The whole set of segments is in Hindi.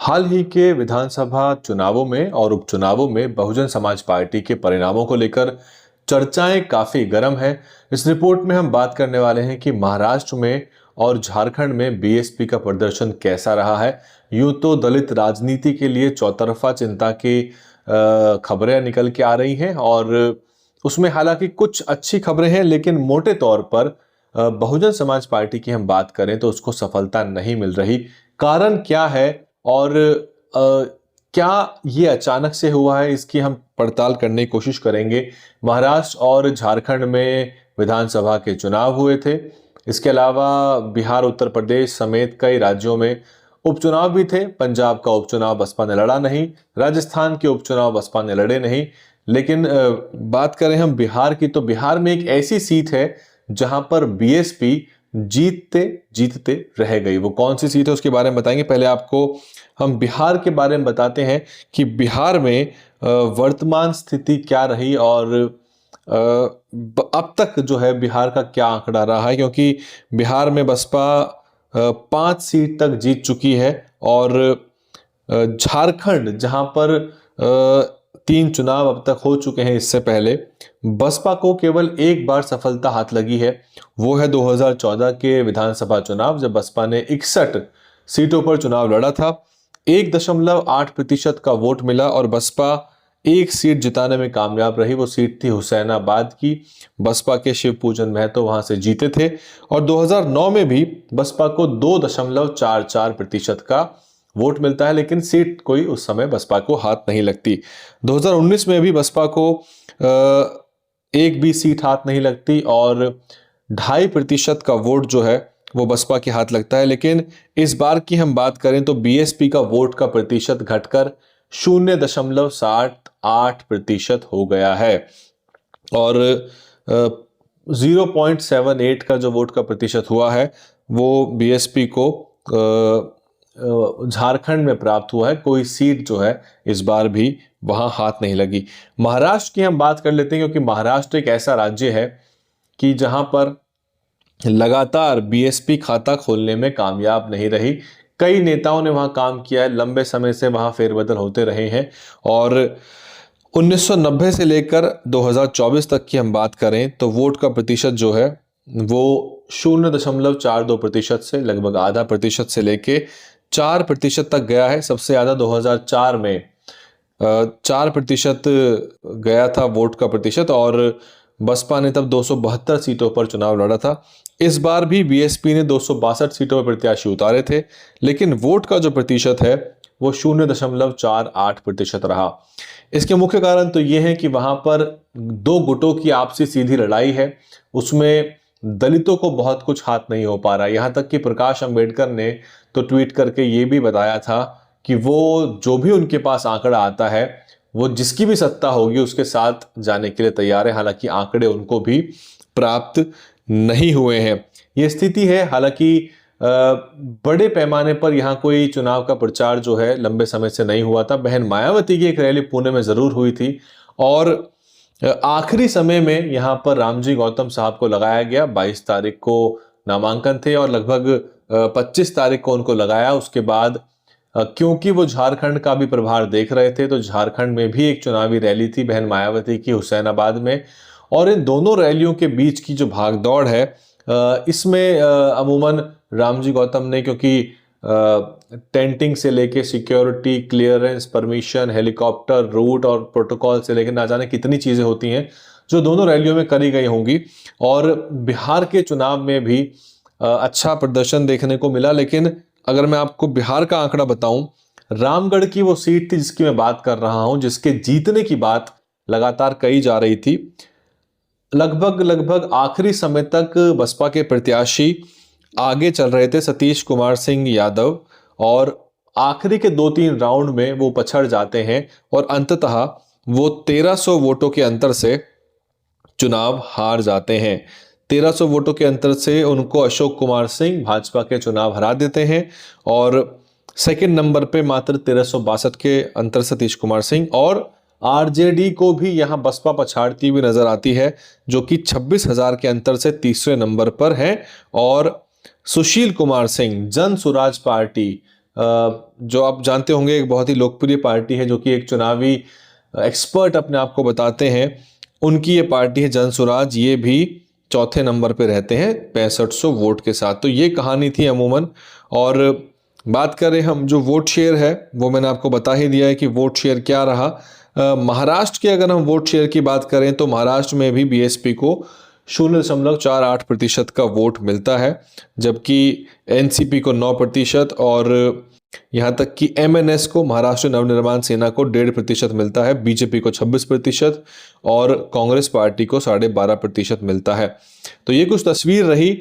हाल ही के विधानसभा चुनावों में और उपचुनावों में बहुजन समाज पार्टी के परिणामों को लेकर चर्चाएं काफी गर्म है। इस रिपोर्ट में हम बात करने वाले हैं कि महाराष्ट्र में और झारखंड में बीएसपी का प्रदर्शन कैसा रहा है। यूं तो दलित राजनीति के लिए चौतरफा चिंता की खबरें निकल के आ रही हैं और उसमें हालांकि कुछ अच्छी खबरें हैं, लेकिन मोटे तौर पर बहुजन समाज पार्टी की हम बात करें तो उसको सफलता नहीं मिल रही। कारण क्या है और क्या ये अचानक से हुआ है, इसकी हम पड़ताल करने की कोशिश करेंगे। महाराष्ट्र और झारखंड में विधानसभा के चुनाव हुए थे। इसके अलावा बिहार, उत्तर प्रदेश समेत कई राज्यों में उपचुनाव भी थे। पंजाब का उपचुनाव बसपा ने लड़ा नहीं, राजस्थान के उपचुनाव बसपा ने लड़े नहीं। लेकिन बात करें हम बिहार की, तो बिहार में एक ऐसी सीट है जहां पर बीएसपी जीतते जीतते रह गई। वो कौन सी सीट है उसके बारे में बताएंगे। पहले आपको हम बिहार के बारे में बताते हैं कि बिहार में वर्तमान स्थिति क्या रही और अब तक जो है बिहार का क्या आंकड़ा रहा है, क्योंकि बिहार में बसपा 5 सीट तक जीत चुकी है और झारखंड जहां पर 3 चुनाव अब तक हो चुके हैं, इससे पहले बसपा को केवल एक बार सफलता हाथ लगी है। वो है 2014 के विधानसभा चुनाव, जब बसपा ने 61 सीटों पर चुनाव लड़ा था। 1.8% का वोट मिला और बसपा एक सीट जिताने में कामयाब रही। वो सीट थी हुसैनाबाद की। बसपा के शिव पूजन महतो वहां से जीते थे और 2009 में भी बसपा को 2.44% का वोट मिलता है, लेकिन सीट कोई उस समय बसपा को हाथ नहीं लगती। 2019 में भी बसपा को एक भी सीट हाथ नहीं लगती और 2.5% का वोट जो है वो बसपा के हाथ लगता है। लेकिन इस बार की हम बात करें तो बीएसपी का वोट का प्रतिशत घटकर 0.78% हो गया है और 0.78 का जो वोट का प्रतिशत हुआ है वो बीएसपी को झारखंड में प्राप्त हुआ है। कोई सीट जो है इस बार भी वहां हाथ नहीं लगी। महाराष्ट्र की हम बात कर लेते हैं, क्योंकि महाराष्ट्र एक ऐसा राज्य है कि जहां पर लगातार बीएसपी खाता खोलने में कामयाब नहीं रही। कई नेताओं ने वहां काम किया है, लंबे समय से वहां फेरबदल होते रहे हैं और 1990 से लेकर 2024 तक की हम बात करें तो वोट का प्रतिशत जो है वो 0.42% से लगभग आधा प्रतिशत से लेके 4% तक गया है। सबसे ज्यादा 2004 में 4% गया था वोट का प्रतिशत और बसपा ने तब 272 सीटों पर चुनाव लड़ा था। इस बार भी बीएसपी ने 262 सीटों पर प्रत्याशी उतारे थे, लेकिन वोट का जो प्रतिशत है वो 0.48% रहा। इसके मुख्य कारण तो ये है कि वहां पर 2 गुटों की आपसी सीधी लड़ाई है। उसमें दलितों को बहुत कुछ हाथ नहीं हो पा रहा। यहां तक कि प्रकाश अंबेडकर ने तो ट्वीट करके ये भी बताया था कि वो जो भी उनके पास आंकड़ा आता है वो जिसकी भी सत्ता होगी उसके साथ जाने के लिए तैयार है। हालांकि आंकड़े उनको भी प्राप्त नहीं हुए हैं। ये स्थिति है। हालांकि बड़े पैमाने पर यहाँ कोई चुनाव का प्रचार जो है लंबे समय से नहीं हुआ था। बहन मायावती की एक रैली पुणे में जरूर हुई थी और आखिरी समय में यहाँ पर रामजी गौतम साहब को लगाया गया। 22 तारीख को नामांकन थे और लगभग 25 तारीख को उनको लगाया। उसके बाद क्योंकि वो झारखंड का भी प्रभार देख रहे थे तो झारखंड में भी एक चुनावी रैली थी बहन मायावती की हुसैनाबाद में। और इन दोनों रैलियों के बीच की जो भागदौड़ है इसमें अमूमन रामजी गौतम ने, क्योंकि टेंटिंग से लेके security clearance, permission, helicopter route और प्रोटोकॉल से लेकर ना जाने कितनी चीजें होती हैं जो दोनों रैलियों में करी गई होंगी। और बिहार के चुनाव में भी अच्छा प्रदर्शन देखने को मिला। लेकिन अगर मैं आपको बिहार का आंकड़ा बताऊं, रामगढ़ की वो सीट थी जिसकी मैं बात कर रहा हूं, जिसके जीतने की बात लगातार कही जा रही थी। लगभग आखिरी समय तक बसपा के प्रत्याशी आगे चल रहे थे, सतीश कुमार सिंह यादव, और आखिरी के 2-3 राउंड में वो पछड़ जाते हैं और अंततः वो 1300 वोटों के अंतर से चुनाव हार जाते हैं। 1300 वोटों के अंतर से उनको अशोक कुमार सिंह भाजपा के चुनाव हरा देते हैं और सेकंड नंबर पे मात्र 1362 के अंतर सतीश कुमार सिंह, और आरजेडी को भी यहां बसपा पछाड़ती हुई नजर आती है जो कि 26,000 के अंतर से तीसरे नंबर पर है। और सुशील कुमार सिंह जन सुराज पार्टी जो आप जानते होंगे एक बहुत ही लोकप्रिय पार्टी है, जो कि एक चुनावी एक्सपर्ट अपने आप को बताते हैं, उनकी ये पार्टी है जनसुराज। ये भी चौथे नंबर पे रहते हैं 6500 वोट के साथ। तो ये कहानी थी अमूमन। और बात करें हम जो वोट शेयर है, वो मैंने आपको बता ही दिया है कि वोट शेयर क्या रहा। महाराष्ट्र के अगर हम वोट शेयर की बात करें तो महाराष्ट्र में भी बीएसपी को 0.48% का वोट मिलता है, जबकि एनसीपी को 9% और यहाँ तक कि एमएनएस को, महाराष्ट्र नवनिर्माण सेना को 1.5% मिलता है, बीजेपी को 26% और कांग्रेस पार्टी को 12.5% मिलता है। तो ये कुछ तस्वीर रही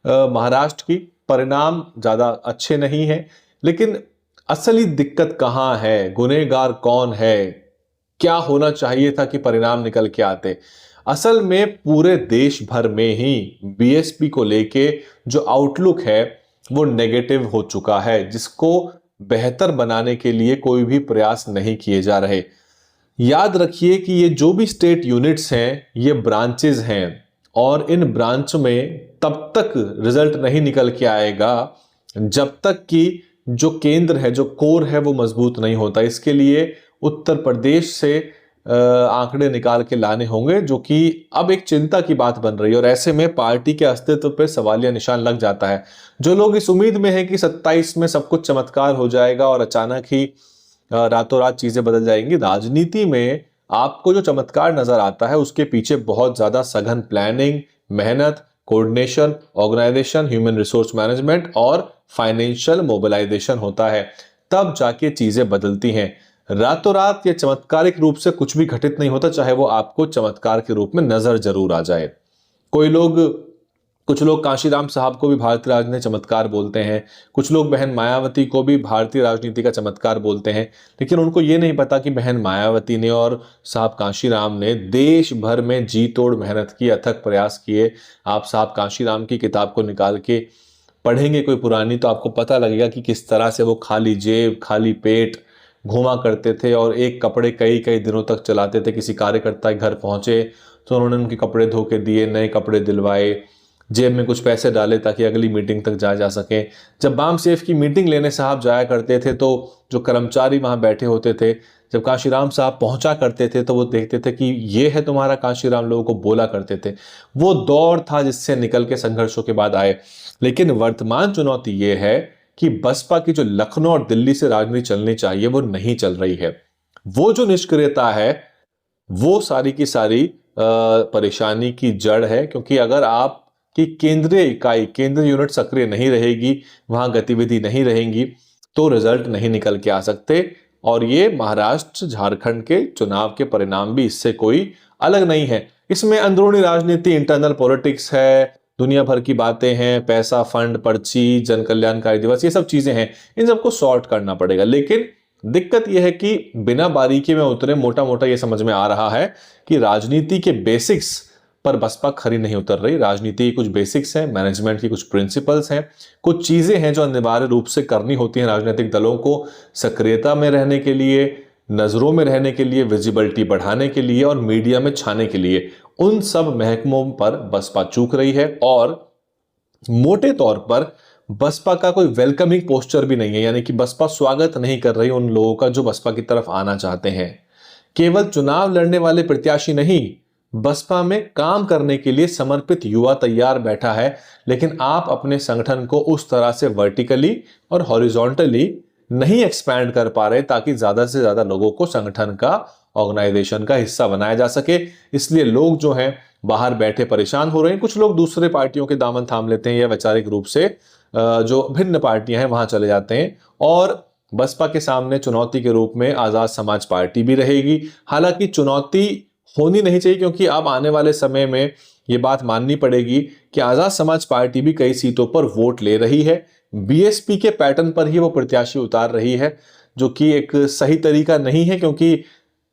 महाराष्ट्र की। परिणाम ज़्यादा अच्छे नहीं है, लेकिन असली दिक्कत कहाँ है, गुनहगार कौन है, क्या होना चाहिए था कि परिणाम निकल के आते। असल में पूरे देश भर में ही बीएसपी को लेके जो आउटलुक है वो नेगेटिव हो चुका है, जिसको बेहतर बनाने के लिए कोई भी प्रयास नहीं किए जा रहे। याद रखिए कि ये जो भी स्टेट यूनिट्स हैं ये ब्रांचेस हैं, और इन ब्रांच में तब तक रिजल्ट नहीं निकल के आएगा जब तक कि जो केंद्र है, जो कोर है, वो मजबूत नहीं होता। इसके लिए उत्तर प्रदेश से आंकड़े निकाल के लाने होंगे, जो कि अब एक चिंता की बात बन रही है। और ऐसे में पार्टी के अस्तित्व पे सवालिया निशान लग जाता है। जो लोग इस उम्मीद में हैं कि 27 में सब कुछ चमत्कार हो जाएगा और अचानक ही रातों रात चीजें बदल जाएंगी, राजनीति में आपको जो चमत्कार नजर आता है उसके पीछे बहुत ज्यादा सघन प्लानिंग, मेहनत, coordination, organisation, human resource management और फाइनेंशियल मोबिलाइजेशन होता है। तब जाके चीजें बदलती हैं। रातों रात या चमत्कारिक रूप से कुछ भी घटित नहीं होता, चाहे वो आपको चमत्कार के रूप में नजर जरूर आ जाए। कुछ लोग कांशीराम साहब को भी भारतीय राजनीति चमत्कार बोलते हैं, कुछ लोग बहन मायावती को भी भारतीय राजनीति का चमत्कार बोलते हैं, लेकिन उनको ये नहीं पता कि बहन मायावती ने और साहब कांशीराम ने देश भर में जी तोड़ मेहनत की, अथक प्रयास किए। आप साहब कांशीराम की किताब को निकाल के पढ़ेंगे कोई पुरानी, तो आपको पता लगेगा कि किस तरह से वो खाली जेब, खाली पेट घूमा करते थे और एक कपड़े कई कई दिनों तक चलाते थे। किसी कार्यकर्ता के घर पहुंचे तो उन्होंने उनके कपड़े धो के दिए, नए कपड़े दिलवाए, जेब में कुछ पैसे डाले ताकि अगली मीटिंग तक जाया जा सके। जब बाम सेफ की मीटिंग लेने साहब जाया करते थे तो जो कर्मचारी वहां बैठे होते थे, जब कांशीराम साहब पहुंचा करते थे तो वो देखते थे कि ये है तुम्हारा कांशीराम, लोगों को बोला करते थे। वो दौर था जिससे निकल के संघर्षों के बाद आए। लेकिन वर्तमान चुनौती ये है कि बसपा की जो लखनऊ और दिल्ली से राजनीति चलनी चाहिए वो नहीं चल रही है। वो जो निष्क्रियता है वो सारी की सारी परेशानी की जड़ है, क्योंकि अगर आप कि केंद्रीय इकाई, केंद्रीय यूनिट सक्रिय नहीं रहेगी, वहां गतिविधि नहीं रहेंगी, तो रिजल्ट नहीं निकल के आ सकते। और ये महाराष्ट्र, झारखंड के चुनाव के परिणाम भी इससे कोई अलग नहीं है। इसमें अंदरूनी राजनीति, इंटरनल पॉलिटिक्स है, दुनिया भर की बातें हैं, पैसा, फंड, पर्ची, जन कल्याणकारी दिवस, ये सब चीजें हैं। इन सबको सॉर्ट करना पड़ेगा। लेकिन दिक्कत यह है कि बिना बारीकी में उतरे मोटा मोटा ये समझ में आ रहा है कि राजनीति के बेसिक्स पर बसपा खरी नहीं उतर रही। राजनीति की कुछ बेसिक्स हैं, मैनेजमेंट की कुछ प्रिंसिपल्स हैं, कुछ चीजें हैं जो अनिवार्य रूप से करनी होती हैं राजनीतिक दलों को सक्रियता में रहने के लिए, नजरों में रहने के लिए, विजिबिलिटी बढ़ाने के लिए और मीडिया में छाने के लिए। उन सब महकमों पर बसपा चूक रही है। और मोटे तौर पर बसपा का कोई वेलकमिंग पोस्चर भी नहीं है, यानी कि बसपा स्वागत नहीं कर रही उन लोगों का जो बसपा की तरफ आना चाहते हैं। केवल चुनाव लड़ने वाले प्रत्याशी नहीं, बसपा में काम करने के लिए समर्पित युवा तैयार बैठा है। लेकिन आप अपने संगठन को उस तरह से वर्टिकली और हॉरिजॉन्टली नहीं एक्सपैंड कर पा रहे ताकि ज्यादा से ज्यादा लोगों को संगठन का, ऑर्गेनाइजेशन का हिस्सा बनाया जा सके। इसलिए लोग जो हैं बाहर बैठे परेशान हो रहे हैं। कुछ लोग दूसरे पार्टियों के दामन थाम लेते हैं या वैचारिक रूप से जो भिन्न पार्टियां हैं वहां चले जाते हैं। और बसपा के सामने चुनौती के रूप में आजाद समाज पार्टी भी रहेगी। हालांकि चुनौती होनी नहीं चाहिए, क्योंकि अब आने वाले समय में ये बात माननी पड़ेगी कि आजाद समाज पार्टी भी कई सीटों पर वोट ले रही है। बीएसपी के पैटर्न पर ही वो प्रत्याशी उतार रही है, जो कि एक सही तरीका नहीं है, क्योंकि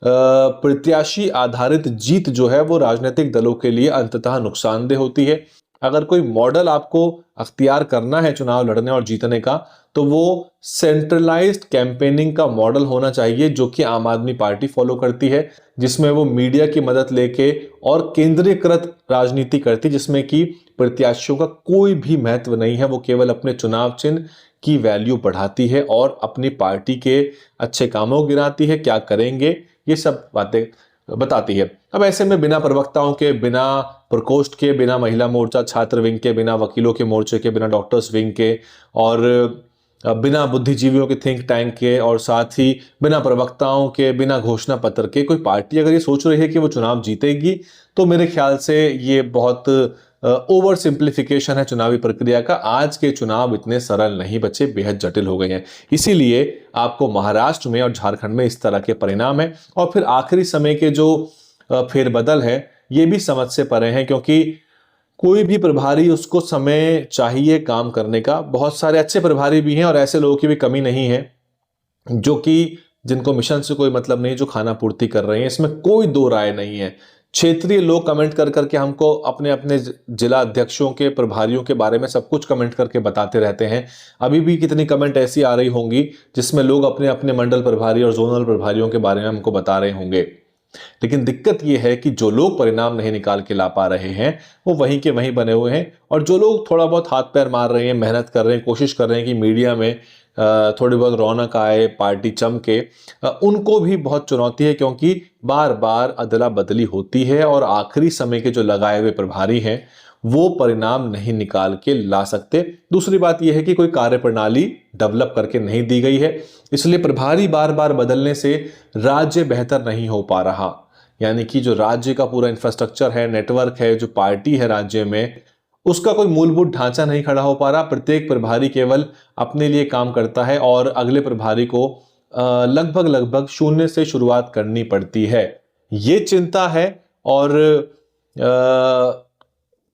प्रत्याशी आधारित जीत जो है वो राजनीतिक दलों के लिए अंततः नुकसानदेह होती है। अगर कोई मॉडल आपको अख्तियार करना है चुनाव लड़ने और जीतने का, तो वो सेंट्रलाइज्ड कैंपेनिंग का मॉडल होना चाहिए, जो कि आम आदमी पार्टी फॉलो करती है, जिसमें वो मीडिया की मदद लेके और केंद्रीकृत राजनीति करती, जिसमें कि प्रत्याशियों का कोई भी महत्व नहीं है। वो केवल अपने चुनाव चिन्ह की वैल्यू बढ़ाती है और अपनी पार्टी के अच्छे कामों को गिनाती है, क्या करेंगे ये सब बातें बताती है। अब ऐसे में बिना प्रवक्ताओं के, बिना प्रकोष्ठ के, बिना महिला मोर्चा छात्र विंग के, बिना वकीलों के मोर्चे के, बिना डॉक्टर्स विंग के और बिना बुद्धिजीवियों के थिंक टैंक के और साथ ही बिना प्रवक्ताओं के, बिना घोषणा पत्र के कोई पार्टी अगर ये सोच रही है कि वो चुनाव जीतेगी, तो मेरे ख्याल से ये बहुत ओवर सिंप्लीफिकेशन है चुनावी प्रक्रिया का। आज के चुनाव इतने सरल नहीं बचे, बेहद जटिल हो गए हैं। इसीलिए आपको महाराष्ट्र में और झारखंड में इस तरह के परिणाम है। और फिर आखिरी समय के जो फेरबदल है ये भी समझ से परे हैं, क्योंकि कोई भी प्रभारी, उसको समय चाहिए काम करने का। बहुत सारे अच्छे प्रभारी भी हैं और ऐसे लोगों की भी कमी नहीं है जो कि जिनको मिशन से कोई मतलब नहीं, जो खाना पूर्ति कर रहे हैं, इसमें कोई दो राय नहीं है। क्षेत्रीय लोग कमेंट कर करके हमको अपने अपने जिला अध्यक्षों के, प्रभारियों के बारे में सब कुछ कमेंट करके बताते रहते हैं। अभी भी कितनी कमेंट ऐसी आ रही होंगी जिसमें लोग अपने अपने मंडल प्रभारी और जोनल प्रभारियों के बारे में हमको बता रहे होंगे। लेकिन दिक्कत यह है कि जो लोग परिणाम नहीं निकाल के ला पा रहे हैं वो वहीं के वहीं बने हुए हैं, और जो लोग थोड़ा बहुत हाथ पैर मार रहे हैं, मेहनत कर रहे हैं, कोशिश कर रहे हैं कि मीडिया में थोड़ी बहुत रौनक आए, पार्टी चमके, उनको भी बहुत चुनौती है, क्योंकि बार बार अदला बदली होती है और आखिरी समय के जो लगाए हुए प्रभारी हैं वो परिणाम नहीं निकाल के ला सकते। दूसरी बात यह है कि कोई कार्यप्रणाली डेवलप करके नहीं दी गई है, इसलिए प्रभारी बार बार बदलने से राज्य बेहतर नहीं हो पा रहा। यानी कि जो राज्य का पूरा इंफ्रास्ट्रक्चर है, नेटवर्क है, जो पार्टी है राज्य में, उसका कोई मूलभूत ढांचा नहीं खड़ा हो पा रहा। प्रत्येक प्रभारी केवल अपने लिए काम करता है और अगले प्रभारी को लगभग लगभग शून्य से शुरुआत करनी पड़ती है। ये चिंता है। और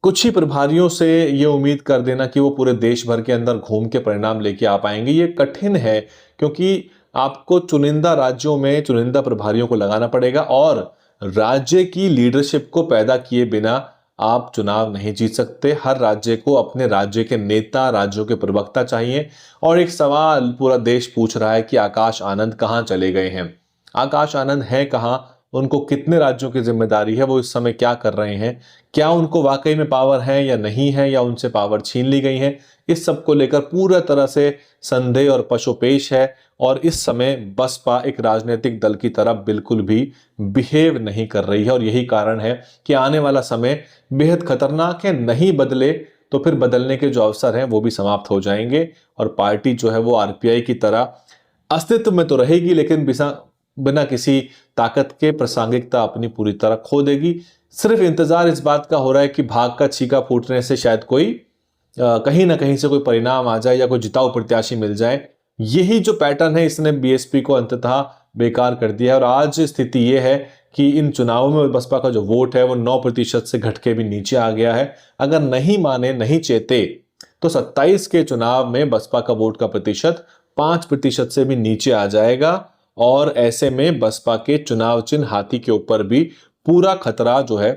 कुछ ही प्रभारियों से ये उम्मीद कर देना कि वो पूरे देश भर के अंदर घूम के परिणाम लेके आ पाएंगे, ये कठिन है, क्योंकि आपको चुनिंदा राज्यों में चुनिंदा प्रभारियों को लगाना पड़ेगा और राज्य की लीडरशिप को पैदा किए बिना आप चुनाव नहीं जीत सकते। हर राज्य को अपने राज्य के नेता, राज्यों के प्रवक्ता चाहिए। और एक सवाल पूरा देश पूछ रहा है कि आकाश आनंद कहाँ चले गए हैं? आकाश आनंद है कहाँ? उनको कितने राज्यों की जिम्मेदारी है? वो इस समय क्या कर रहे हैं? क्या उनको वाकई में पावर है या नहीं है, या उनसे पावर छीन ली गई है? इस सब को लेकर पूरा तरह से संदेह और पशोपेश है। और इस समय बसपा एक राजनीतिक दल की तरह बिल्कुल भी बिहेव नहीं कर रही है, और यही कारण है कि आने वाला समय बेहद खतरनाक है। नहीं बदले तो फिर बदलने के जो अवसर हैं वो भी समाप्त हो जाएंगे, और पार्टी जो है वो आरपीआई की तरह अस्तित्व में तो रहेगी, लेकिन बिना किसी ताकत के प्रासंगिकता अपनी पूरी तरह खो देगी। सिर्फ इंतजार इस बात का हो रहा है कि भाग का छीका फूटने से शायद कोई कहीं ना कहीं से कोई परिणाम आ जाए या कोई जिताऊ प्रत्याशी मिल जाए। यही जो पैटर्न है इसने बीएसपी को अंततः बेकार कर दिया है। और आज स्थिति यह है कि इन चुनावों में बसपा का जो वोट है वो 9% से घट के भी नीचे आ गया है। अगर नहीं माने, नहीं चेते, तो 27 के चुनाव में बसपा का वोट का प्रतिशत 5% से भी नीचे आ जाएगा, और ऐसे में बसपा के चुनाव चिन्ह हाथी के ऊपर भी पूरा खतरा जो है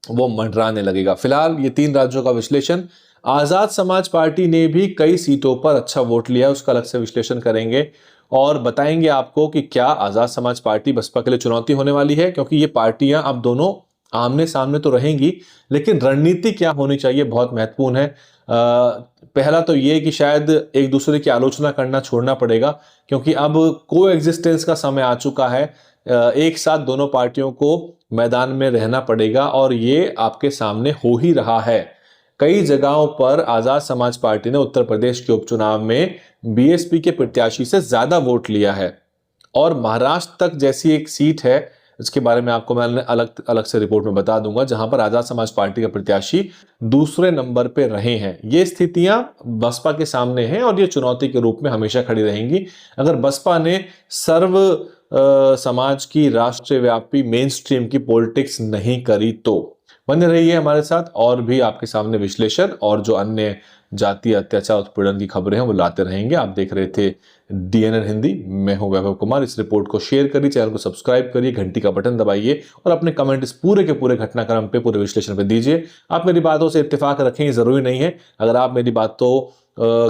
वो मंडराने लगेगा। फिलहाल ये 3 राज्यों का विश्लेषण। आजाद समाज पार्टी ने भी कई सीटों पर अच्छा वोट लिया, उसका अलग से विश्लेषण करेंगे और बताएंगे आपको कि क्या आजाद समाज पार्टी बसपा के लिए चुनौती होने वाली है, क्योंकि ये पार्टियां अब दोनों आमने सामने तो रहेंगी, लेकिन रणनीति क्या होनी चाहिए बहुत महत्वपूर्ण है। पहला तो ये कि शायद एक दूसरे की आलोचना करना छोड़ना पड़ेगा, क्योंकि अब को एग्जिस्टेंस का समय आ चुका है। एक साथ दोनों पार्टियों को मैदान में रहना पड़ेगा, और ये आपके सामने हो ही रहा है। कई जगहों पर आजाद समाज पार्टी ने उत्तर प्रदेश के उपचुनाव में बीएसपी के प्रत्याशी से ज्यादा वोट लिया है, और महाराष्ट्र तक जैसी एक सीट है, इसके बारे में आपको मैं अलग अलग से रिपोर्ट में बता दूंगा, जहां पर आजाद समाज पार्टी का प्रत्याशी दूसरे नंबर पे रहे हैं। ये स्थितियां बसपा के सामने हैं और ये चुनौती के रूप में हमेशा खड़ी रहेंगी। अगर बसपा ने सर्व समाज की राष्ट्रव्यापी मेन स्ट्रीम की पॉलिटिक्स नहीं करी तो। बने रहिए हमारे साथ, और भी आपके सामने विश्लेषण और जो अन्य जातीय अत्याचार उत्पीड़न की खबरें हैं वो लाते रहेंगे। आप देख रहे थे डीएनएन हिंदी, मैं हूं वैभव कुमार। इस रिपोर्ट को शेयर करिए, चैनल को सब्सक्राइब करिए, घंटी का बटन दबाइए और अपने कमेंट इस पूरे के पूरे घटनाक्रम पे, पूरे विश्लेषण पे दीजिए। आप मेरी बातों से इत्तेफाक रखें, जरूरी नहीं है। अगर आप मेरी बातों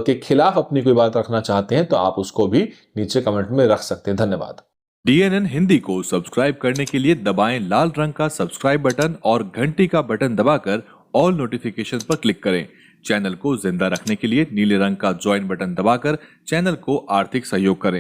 के खिलाफ अपनी कोई बात रखना चाहते हैं तो आप उसको भी नीचे कमेंट में रख सकते हैं। धन्यवाद। डीएनएन हिंदी को सब्सक्राइब करने के लिए दबाएं लाल रंग का सब्सक्राइब बटन और घंटी का बटन दबाकर ऑल नोटिफिकेशन पर क्लिक करें। चैनल को जिंदा रखने के लिए नीले रंग का ज्वाइन बटन दबाकर चैनल को आर्थिक सहयोग करें।